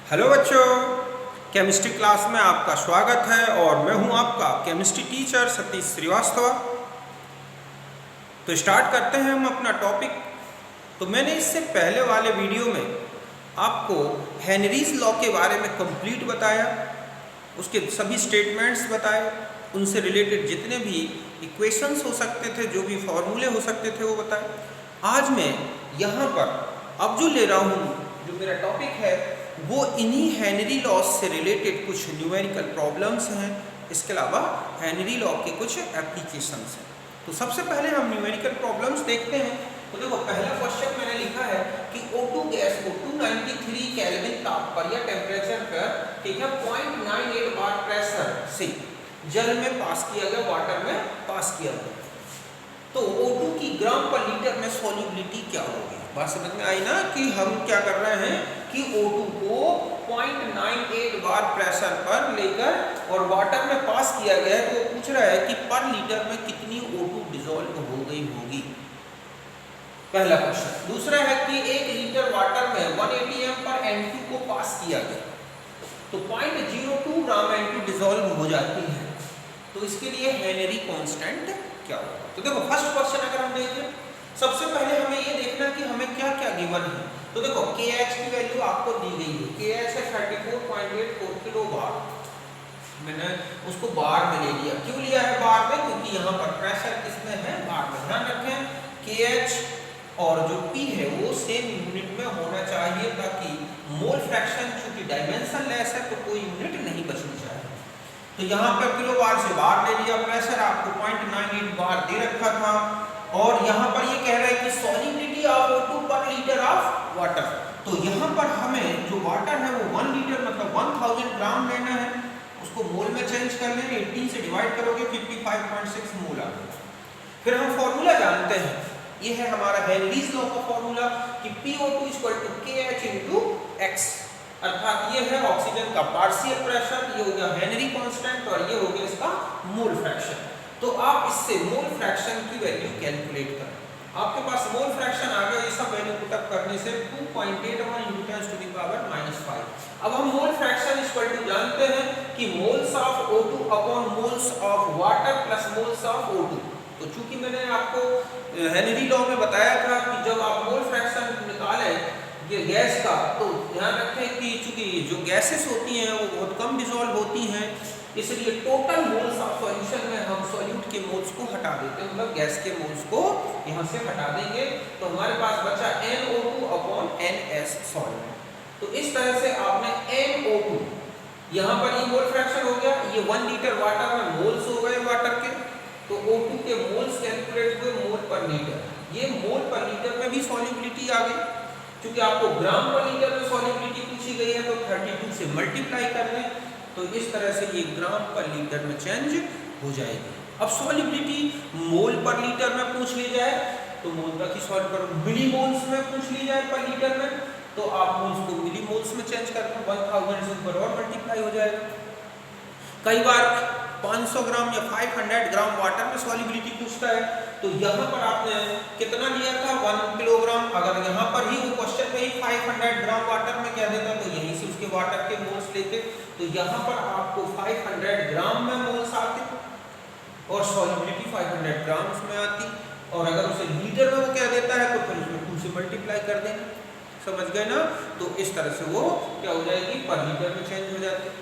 Hello बच्चों, chemistry class में आपका स्वागत है और मैं हूं आपका केमिस्ट्री टीचर सतीश श्रीवास्तव। तो स्टार्ट करते हैं हम अपना टॉपिक। तो मैंने इससे पहले वाले वीडियो में आपको हेनरीज लॉ के बारे में कंप्लीट बताया, उसके सभी स्टेटमेंट्स बताए, उनसे रिलेटेड जितने भी इक्वेशंस हो सकते थे, जो भी फॉर्मूले हो सकते थे वो बताए। आज मैं यहाँ पर अब जो ले रहा हूँ, जो मेरा टॉपिक है वो इन्हीं हेनरी लॉज से रिलेटेड कुछ न्यूमेरिकल प्रॉब्लम्स हैं। इसके अलावा हेनरी लॉ के कुछ एप्लीकेशंस हैं। तो सबसे पहले हम न्यूमेरिकल प्रॉब्लम्स देखते हैं। तो देखो, पहला क्वेश्चन मैंने लिखा है कि O2 गैस को 293 केल्विन ताप पर या टेम्परेचर पर, ठीक है, 0.98 बार प्रेशर से जल में पास किया गया, वाटर में पास किया गया। तो O2 की ग्राम पर लीटर में सॉल्युबिलिटी क्या होगी? बात समझ में आई ना कि हम क्या कर रहे हैं कि O2 को 0.98 बार प्रेशर पर लेकर और वाटर में पास किया गया है। तो वो पूछ रहा है कि पर लीटर में कितनी O2 डिसॉल्व हो गई होगी, पहला क्वेश्चन। दूसरा है कि 1 लीटर वाटर में 180 एम पर N2 को पास किया गया, तो 0.02 ग्राम N2 डिसॉल्व हो जाती है। तो इसके लिए हेनरी कांस्टेंट क्या होगा? तो देखो, फर्स्ट क्वेश्चन अगर हम देखें, सबसे पहले हमें ये देखना कि हमें क्या क्या गिवन है। तो देखो, KH की वैल्यू आपको दी गई है, KH है 34.84 किलो बार। मैंने उसको बार में ले लिया। क्यों लिया है बार में? क्योंकि यहाँ पर प्रेशर किसमें है? बार में। ध्यान रखें, KH और जो P है वो सेम यूनिट में होना चाहिए, ताकि मोल फ्रैक्शन, चूंकि डायमेंशन लेस है तो कोई यूनिट नहीं बचनी चाहिए। तो यहाँ पर किलो बार से बार ले लिया। प्रेशर आपको 0.98 बार दे रखा था, और यहाँ पर ये कह रहा है कि सॉल्युबिलिटी ऑफ O2 पर लीटर ऑफ वाटर। तो यहाँ पर हमें जो वाटर है वो 1 लीटर मतलब 1000 ग्राम लेना है। उसको मोल में चेंज कर लेंगे, 18 से डिवाइड करोगे 55.6 मोल आ गया। फिर हम फॉर्मूला जानते हैं, ये है हमारा हेनरीज लॉ का फॉर्मूला कि PO2 = KH × X, अर्थात ये है ऑक्सीजन का पार्शियल प्रेशर, ये हो गया हेनरी कांस्टेंट, और ये हो गया इसका मोल फ्रैक्शन। तो आप इससे मोल फ्रैक्शन की वैल्यू कैलकुलेट करें। आपके पास मोल फ्रैक्शन आ गया, ये सब वैल्यू पुट अप करने से 2.81 × 10⁵ अब हम मोल फ्रैक्शन इक्वल टू जानते हैं कि moles of O2 upon moles of water plus moles of O2। तो चूंकि मैंने आपको हेनरी लॉ में बताया था कि जब आप मोल फ्रैक्शन निकालें ये गैस का, तो ध्यान रखें कि चूंकि जो गैसेस होती हैं वो बहुत कम डिसॉल्व होती हैं, इसलिए टोटल मोल्स ऑफ सॉल्यूशन में हम सॉल्यूट के मोल्स को हटा देते हैं, मतलब गैस के मोल्स को यहाँ से हटा देंगे। तो हमारे पास बचा NO2 अपॉन NS सॉल्वेंट। तो इस तरह से आपने NO2, यहाँ पर ये मोल फ्रैक्शन हो गया, ये 1 लीटर वाटर में मोल्स हो गए वाटर के, तो O2 के मोल्स कैलकुलेट हुए मोल पर लीटर। ये मोल पर लीटर में भी सॉल्युबिलिटी आ गई। क्योंकि आपको ग्राम पर लीटर में सॉल्युबिलिटी पूछी गई है, तो 32 से मल्टीप्लाई कर दें, तो इस तरह से ये ग्राम पर लीटर में चेंज हो जाएगी। अब सॉल्युबिलिटी मोल पर लीटर में पूछ ली जाए तो मोल तक ही सॉल्व करो, मिली मोल्स में पूछ ली जाए पर लीटर में तो आप मोल्स को मिली मोल्स में चेंज कर दो, 1000 से ऊपर और मल्टीप्लाई हो जाएगा। कई बार 500 ग्राम या 500 ग्राम वाटर में सॉल्युबिलिटी पूछता है, तो यहाँ पर आपने कितना लिया था? 1 किलोग्राम। अगर यहाँ पर ही वो क्वेश्चन में ही 500 ग्राम वाटर में क्या देता, तो यहीं से उसके वाटर के मोल्स लेते, तो यहाँ पर आपको 500 ग्राम में मोल्स आते और सॉल्युबिलिटी 500 ग्राम में आती। और अगर उसे लीटर में वो क्या देता है तो फिर उसमें 2 से मल्टीप्लाई कर देना। समझ गए ना? तो इस तरह से वो क्या हो जाएगी? पर लीटर में चेंज हो जाती है।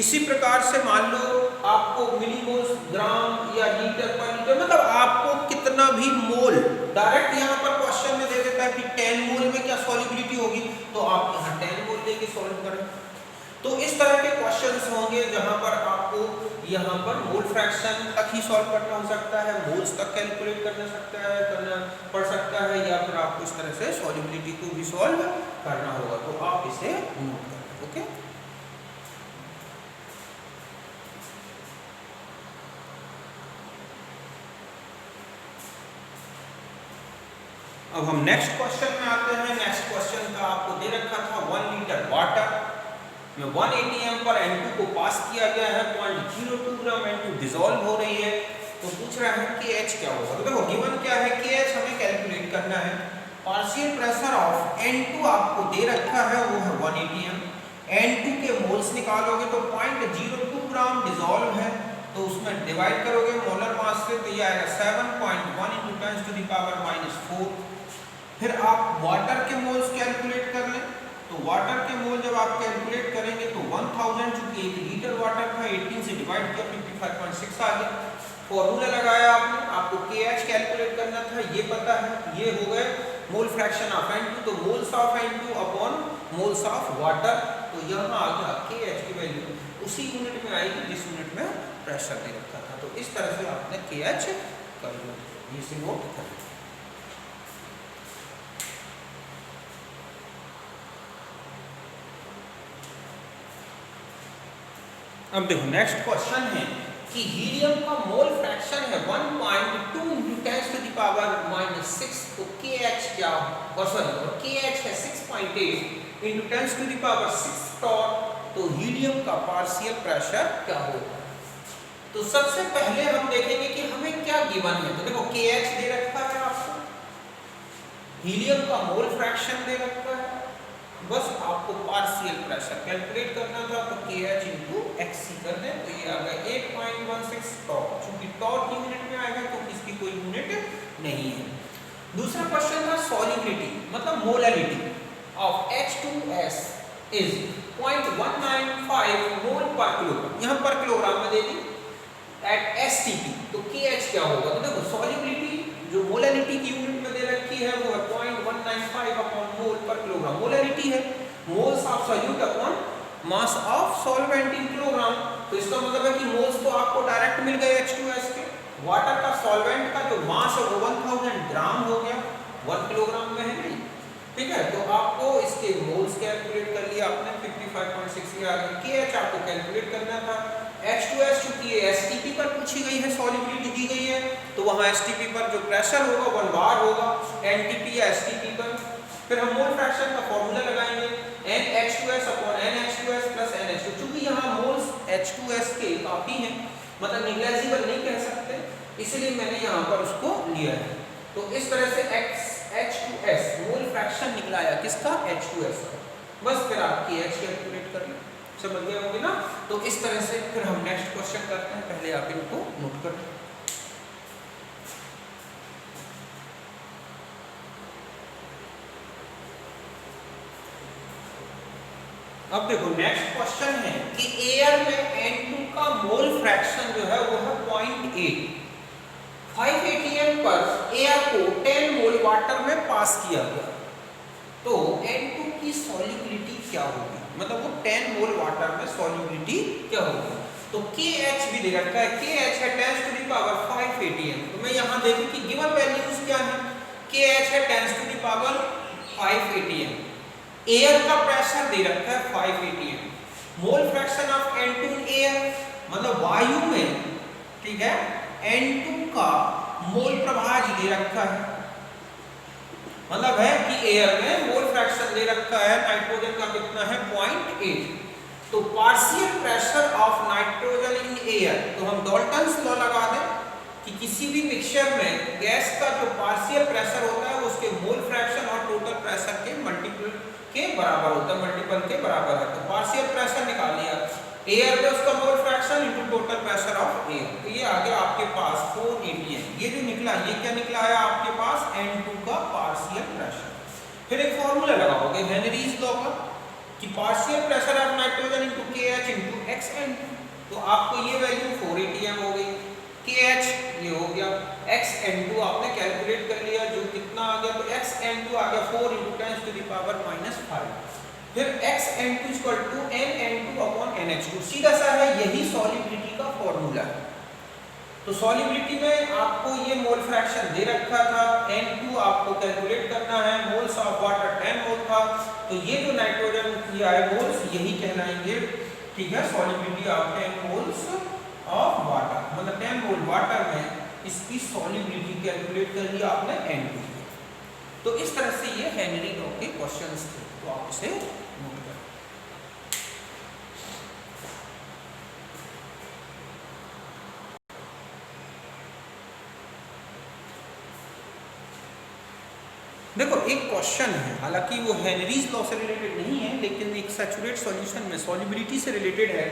इसी प्रकार से मान लो आपको मिलीमोल्स ग्राम या लीटर पर लीटर, मतलब आपको कितना भी मोल डायरेक्ट यहाँ पर क्वेश्चन में दे देता है कि 10 मोल में क्या सॉल्युबिलिटी होगी, तो आप यहाँ 10 मोल लेके सॉल्व करें। तो इस तरह के क्वेश्चंस होंगे जहाँ पर आपको यहाँ पर मोल फ्रैक्शन तक ही सॉल्व करना हो सकता है, मोल्स तक कैलकुलेट करना पड़ सकता है, या फिर आपको इस तरह से सॉल्युबिलिटी को भी सॉल्व करना होगा। तो आप इसे नोट करें। ओके, अब हम नेक्स्ट क्वेश्चन में आते हैं। नेक्स्ट क्वेश्चन का आपको दे रखा था 1 लीटर वाटर में 180 एम पर N2 को पास किया गया है, 0.02 ग्राम N2 डिसॉल्व हो रही है। तो पूछ रहा है कि KH क्या होगा। तो देखो, गिवन क्या है, KH हमें कैलकुलेट करना है। पार्शियल प्रेशर ऑफ N2 आपको दे रखा है, वो है 180 एम। N2 के मोल्स निकालोगे तो 0.02 ग्राम डिजोल्व है, तो उसमें डिवाइड करोगे मोलर मास से तो ये आएगा 7.1 × 10⁻⁴। फिर आप वाटर के मोल्स कैलकुलेट कर लें, तो वाटर के मोल जब आप कैलकुलेट करेंगे तो 1000, चूंकि 1 लीटर वाटर था, 18 से डिवाइड किया 55.6 आ गया। फॉर्मूला लगाया आपने, आपको KH कैलकुलेट करना था, ये पता है, ये हो गए मोल फ्रैक्शन ऑफ N2, तो moles of N2 upon moles of water, तो यहाँ आ गया KH की वैल्यू उसी यूनिट में आएगी जिस यूनिट में प्रेशर दे रखा था। तो इस तरह से आपने KH कर लिया, इसे नोट कर लिया। अब देखो नेक्स्ट क्वेश्चन है कि हीलियम का मोल फ्रैक्शन है 1.2 × 10⁻⁻⁶, तो KH क्या, और KH है 6.8 × 10⁻⁶ टॉर, तो हीलियम का पार्शियल प्रेशर क्या होगा। तो सबसे पहले हम देखेंगे कि हमें क्या गिवन है। तो देखो KH दे रखा है आपको, हीलियम का मोल फ्रैक्शन दे रखा है, बस आपको पार्शियल प्रेशर कैलकुलेट करना था, तो KH × XC कर दें, तो ये आ गया 8.16 टॉर, चूंकि टॉर की यूनिट में आएगा तो इसकी कोई यूनिट नहीं है। दूसरा क्वेश्चन था सॉल्युबिलिटी, मतलब मोलैलिटी ऑफ H2S इज 0.195 मोल पर किलोग्राम, यहाँ पर किलोग्राम में दे दी, एट STP, तो KH क्या होगा। तो देखो सॉल्युबिलिटी जो मोलैलिटी की यूनिट में दे रखी है वो है 0.195 अपॉन मोल पर किलोग्राम, मोलैलिटी है, moles of solute upon mass of solvent in kilogram, तो इसका मतलब है कि मोल्स तो आपको डायरेक्ट मिल गए H2S के। वाटर का सॉल्वेंट का जो मास है वो 1000 ग्राम हो गया, 1 किलोग्राम में है नहीं, ठीक है। तो आपको इसके मोल्स कैलकुलेट कर लिया आपने, 55.6 आ गया। KH आपको कैलकुलेट करना था, H2S चूंकि ये STP पर पूछी गई है, सॉल्युबिलिटी दी गई है, तो वहाँ STP पर जो प्रेशर होगा 1 बार होगा, NTP या STP पर। फिर हम मोल फ्रैक्शन का फॉर्मूला लगाएंगे, NH2S upon NH2S plus NH2, चूंकि यहाँ मोल्स H2S के काफी हैं, मतलब निग्लेजिबल नहीं कह सकते, इसलिए मैंने यहाँ पर उसको लिया है। तो इस तरह से H2S मोल फ्रैक्शन निकलाया किसका, H2S का, बस फिर आप KH कैलकुलेट कर लें, समझ गए होंगे ना। तो इस तरह से फिर हम नेक्स्ट क्वेश्चन करते हैं, पहले आप इनको नोट कर लें। अब देखो नेक्स्ट क्वेश्चन है कि एयर में N2 का मोल फ्रैक्शन जो है वो है 0.8, 5 atm पर एयर को 10 मोल वाटर में पास किया गया, तो N2 की सॉल्युबिलिटी क्या होगी, मतलब वो 10 मोल वाटर में सॉल्युबिलिटी क्या होगी। तो KH भी दे रखा है, KH है 10⁵ atm, तो मैं यहाँ देखूं कि गिवन वैल्यूज क्या है, KH है 10⁵ atm, एयर का प्रेशर दे रखा है 5 atm, mole fraction of N2 in air, मतलब वायु में, ठीक है, N2 का मोल प्रभाज दे रखा है, मतलब है कि एयर में मोल फ्रैक्शन दे रखा है, नाइट्रोजन का कितना है 0.8, तो partial pressure of nitrogen in air, तो हम डाल्टन्स लॉ लगा दें कि किसी भी मिक्सचर में गैस का जो पार्शियल प्रेशर होता है उसके मोल फ्रैक्शन और टोटल प्रेशर के मल्टीपल के बराबर होता है, मल्टीपल के बराबर है। तो पार्शियल प्रेशर निकाल लिया, एयर में उसका mole fraction into total pressure of air, तो ये आ गया आपके पास 4 atm, ये जो निकला ये क्या निकला है आपके पास N2 का पार्शियल प्रेशर। फिर एक फॉर्मूला लगाओगे हेनरीज लॉ का कि partial pressure of nitrogen into KH into XN2, तो आपको ये वैल्यू 4 atm हो गई, KH ये हो गया, XN2 आपने कैलकुलेट कर लिया जो कितना आ गया, तो XN2 आ गया 4 × 10⁻⁵, फिर XN2 = NN2 अपॉन NH2, सीधा सा है, यही सॉल्युबिलिटी का फॉर्मूला है। तो सॉल्युबिलिटी में आपको ये मोल फ्रैक्शन दे रखा था, N2 आपको कैलकुलेट करना है, मोल्स ऑफ वाटर 10 मोल था, तो ये जो नाइट्रोजन की आए मोल्स यही कहलाएंगे, ठीक है, solubility of 10 moles of water, मतलब 10 मोल वाटर में इसकी सॉल्युबिलिटी कैलकुलेट कर लिया आपने N2। तो इस तरह से ये हेनरी लॉ के क्वेश्चंस थे, तो आप इसे नोट करें। देखो एक क्वेश्चन है, हालांकि वो हेनरीज लॉ से रिलेटेड नहीं है, लेकिन एक सैचुरेट सॉल्यूशन में सॉल्युबिलिटी से रिलेटेड है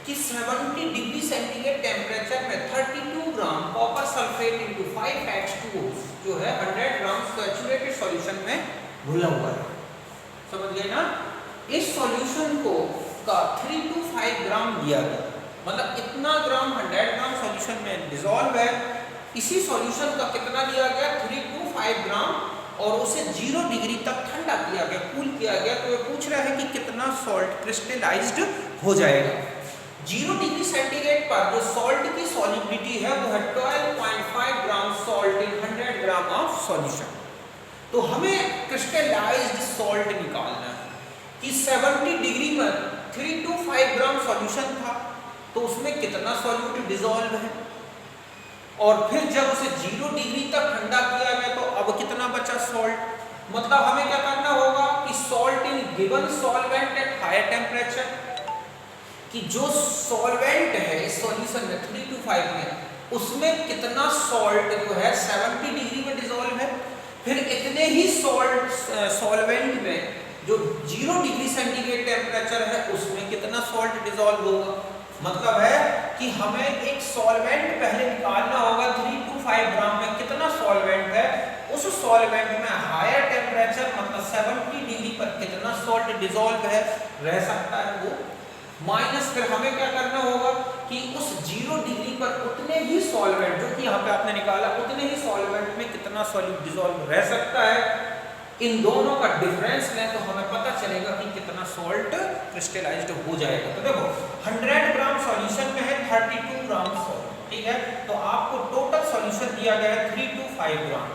कि 70 डिग्री सेंटीग्रेड टेम्परेचर में 32 gram copper sulphate into 5H2O जो है 100 ग्राम सैचुरेटेड सॉल्यूशन में घुला हुआ है। समझ गए ना? इस सॉल्यूशन को का 3 to 5 ग्राम दिया गया, मतलब इतना ग्राम 100 ग्राम सॉल्यूशन में डिसॉल्व है। इसी सॉल्यूशन का कितना दिया गया? 3 to 5 ग्राम, और उसे 0 डिग्री तक ठंडा किया गया, कूल किया गया। तो ये पूछ रहा है कि कितना सॉल्ट क्रिस्टलाइज्ड हो जाएगा। 0 डिग्री सेंटीग्रेड पर जो सॉल्ट की सॉल्युबिलिटी है वो है 12.5 gram salt in 100 gram of solution. तो हमें क्रिस्टलाइज्ड सॉल्ट निकालना है कि 70 डिग्री पर 3 to 5 ग्राम सॉल्यूशन था, तो उसमें कितना सॉल्यूट डिसॉल्व है, और फिर जब उसे 0 डिग्री तक ठंडा किया गया तो अब कितना बचा सॉल्ट। मतलब हमें क्या करना होगा कि salt in given solvent at higher temperature, कि जो सॉल्वेंट है इस सॉल्यूशन में 3 to 5 में, उसमें कितना सॉल्ट जो है 70 डिग्री में डिसॉल्व है, फिर इतने ही सॉल्वेंट में जो 0 डिग्री सेंटीग्रेड टेम्परेचर है उसमें कितना सॉल्ट डिसॉल्व होगा। मतलब है कि हमें एक सॉल्वेंट पहले निकालना होगा 3 to 5 ग्राम में कितना सॉल्वेंट है, उस सॉल्वेंट में हायर टेम्परेचर मतलब 70 डिग्री पर कितना सॉल्ट डिसॉल्व है रह सकता है वो, माइनस फिर हमें क्या करना होगा कि उस 0 डिग्री पर उतने ही सॉल्वेंट जो कि यहाँ पे आपने निकाला, उतने ही सॉल्वेंट में कितना सॉल्यूट डिसॉल्व रह सकता है। इन दोनों का डिफरेंस लें तो हमें पता चलेगा कि कितना सॉल्ट क्रिस्टलाइज्ड हो जाएगा। तो देखो 100 ग्राम सॉल्यूशन में है 32 ग्राम सॉल्ट, ठीक है। तो आपको टोटल सॉल्यूशन दिया गया है 3 to 5 ग्राम,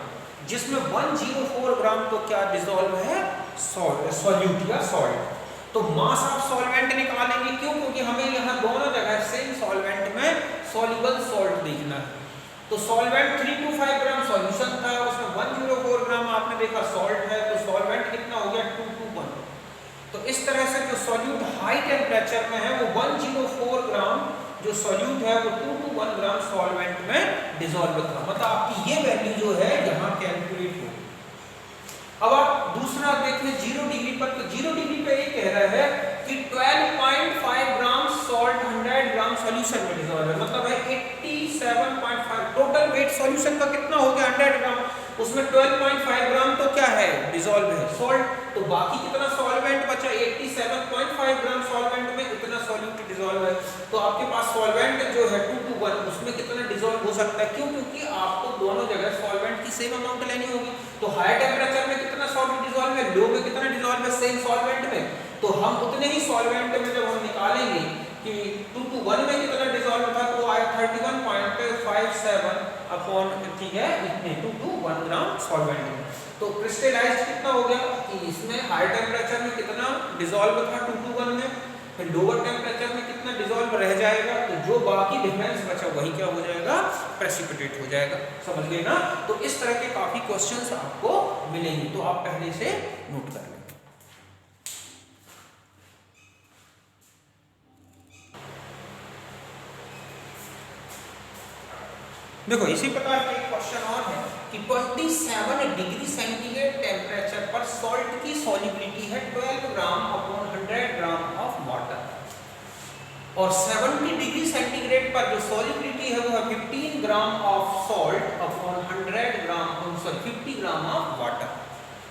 जिसमें 104 ग्राम तो क्या डिसॉल्व है? सॉल्यूट या सॉल्ट। तो मास ऑफ सॉल्वेंट निकालेंगे, क्यों? क्योंकि हमें यहाँ दोनों जगह सेम सॉल्वेंट में सॉल्युबल सॉल्ट देखना है। तो सॉल्वेंट 3 to 5 ग्राम सॉल्यूशन था, उसमें 104 ग्राम आपने देखा सॉल्ट है, तो सॉल्वेंट कितना हो गया? 2 to 1। तो इस तरह से जो सॉल्यूट हाई टेम्परेचर में है वो 104 ग्राम जो सॉल्यूट है वो 2 to 1 ग्राम सॉल्वेंट में डिसॉल्व था। मतलब आपकी ये वैल्यू जो है यहाँ कैलकुलेट हो। अब आप दूसरा देखिए 0 डिग्री पर, तो 0 डिग्री पे ये कह रहा है कि 12.5 ग्राम सॉल्ट 100 ग्राम सॉल्यूशन में डिसॉल्व है, मतलब है 87.5। टोटल वेट सॉल्यूशन का कितना हो गया? 100 ग्राम, उसमें 12.5 ग्राम तो क्या है? डिसॉल्व है सॉल्ट। तो बाकी कितना सॉल्वेंट बचा? 87.5 ग्राम सॉल्वेंट में इतना सॉल्यूट डिसॉल्व है। तो आपके पास सॉल्वेंट जो है 2 to 1, उसमें कितना डिसॉल्व हो सकता है? क्यों? क्योंकि आपको दोनों जगह सॉल्वेंट की सेम अमाउंट लेनी होगी। तो हायर टेम्परेचर में कितना सॉल्वेंट डिसॉल्व है, लो में कितना डिसॉल्व है सेम सॉल्वेंट में। तो हम उतने ही सॉल्वेंट में जब हम निकालेंगे कि 2 to 1 में कितना डिसॉल्व था, तो आया 31.57 अपॉन, ठीक है, इतने 2 to 1 ग्राम सॉल्वेंट में। तो क्रिस्टलाइज्ड कितना हो गया कि इसमें हाई टेम्परेचर में कितना डिसॉल्व था 2 to 1 में, फिर लोअर टेम्परेचर में कितना डिसॉल्व रह जाएगा, तो जो बाकी डिफरेंस बचा वही क्या हो जाएगा? प्रेसिपिटेट हो जाएगा। समझ गए ना? तो इस तरह के काफी क्वेश्चंस आपको मिलेंगे, तो आप पहले से नोट कर लें। देखो इसी प्रकार का एक क्वेश्चन और है कि 27 डिग्री सेंटीग्रेड टेम्परेचर पर सॉल्ट की सॉल्युबिलिटी है 12 ग्राम अपॉन 100 ग्राम ऑफ वाटर, और 70 डिग्री सेंटीग्रेड पर जो सॉल्युबिलिटी है वो है 15 gram of salt upon 100 gram 50 gram of water.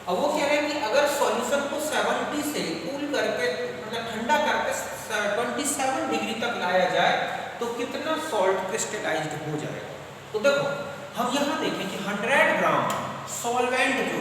अब वो कह रहे हैं कि अगर सॉल्यूशन को 70 से कूल करके मतलब ठंडा करके 27 डिग्री तक लाया जाए तो कितना सॉल्ट क्रिस्टलाइज्ड हो जाएगा। तो देखो हम यहाँ देखें कि 100 ग्राम सॉल्वेंट जो